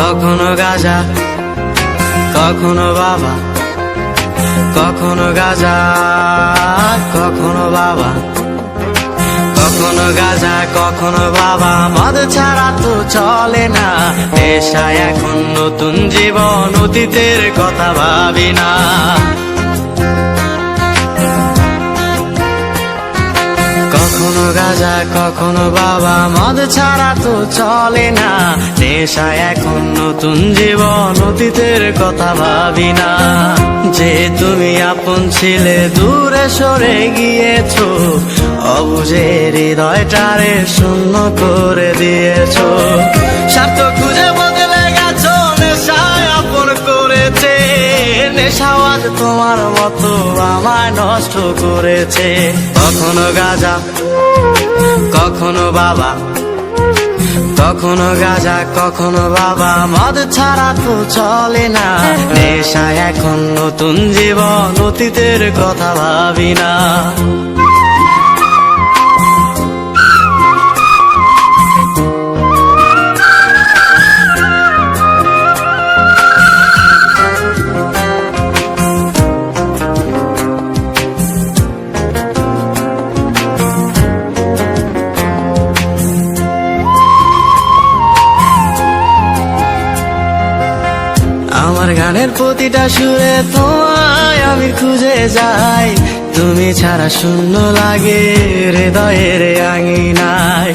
কখনো গাঁজা কখনো বাবা, কখনো গাঁজা কখনো বাবা, কখনো গাঁজা কখনো বাবা। মদ ছাড়া তো চলে না, নেশায় এখন নতুন জীবন, অতীতের কথা ভাবি না। কখনো গাঁজা কখনো বাবা, মদ ছাড়া তো চলে না, নেশায় এখন নতুন জীবন, অতীতের কথা ভাবি না। যে তুমি আপন ছিলে দূরে সরে গিয়েছো, অবুঝের হৃদয়টারে শূন্য করে দিয়েছো। স্বার্থ খুঁজে বদলে গেছো, নেশায় আপন করেছে, নেশাওয়াজ তোমার মতো আমায় নষ্ট করেছে। কখনো গাঁজা কখনো বাবা, কখনো গাঁজা কখনো বাবা, মদ ছাড়া তো চলে না, নেশায় এখন নতুন জীবন, অতীতের কথা ভাবি না। আমার গানের প্রতিটা সুরে তোমায় আমি খুঁজে যাই, তুমি ছাড়া শূন্য লাগে হৃদয়ের আঙিনায়।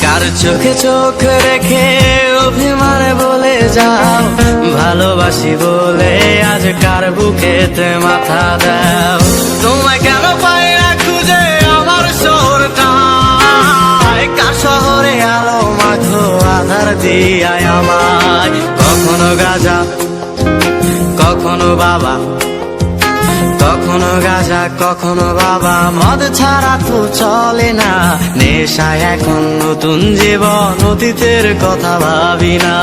কার চোখে চোখ রেখে অভিমানে বলে যাও, ভালোবাসি বলে আজ কার বুকেতে মাথা দাও। তোমায় কেন পাই না খুঁজে আমার শহরটা, কার শহরে আলো মাখো আধার দিয়ায় আমায়। কখনো গাঁজা কখনো বাবা, কখনো গাঁজা কখনো বাবা, মদ ছাড়া তো চলে না, নেশায় এখন নতুন জীবন, অতীতের কথা ভাবি না।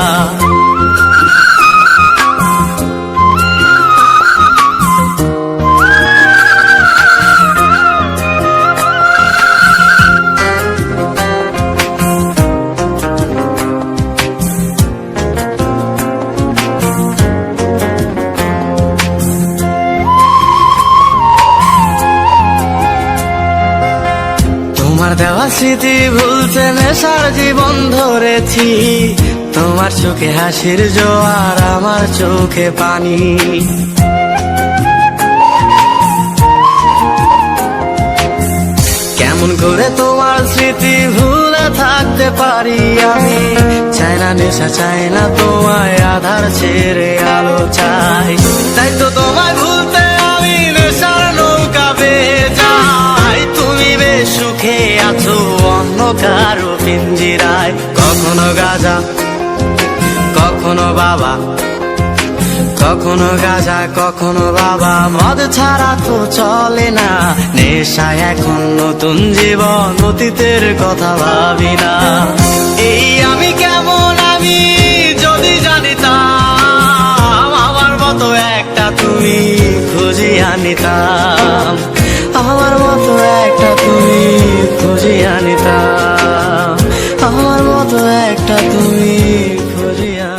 তোমার দেওয়া স্মৃতি ভুলতে নেশার জীবন ধরেছি, তোমার চোখে হাসির জোয়ার আমার চোখে পানি। কেমন করে তোমার স্মৃতি ভুলে থাকতে পারি আমি, চাই না নেশা চাই না তোমায়, আধার ছেড়ে আলো চাই। তাই তো তোমায় ভুলতে আমি নেশার নৌকা বেয়ে যাই, তুমি বেশ সুখে আছো অন্য কারো পিঞ্জিরায়। কখনো গাঁজা কখনো বাবা, কখনো গাঁজা কখনো বাবা, মদ ছাড়া তো চলে না, নেশায় এখন নতুন জীবন, অতীতের কথা ভাবি না। এই আমি কেমন আমি যদি জানিতাম, আমার মতো একটা তুমি খুঁজিয়া নিতাম, আমার মতো একটা তুমি খুঁজিয়া নিতাম, আমার মতো একটা তুমি খুঁজিয়া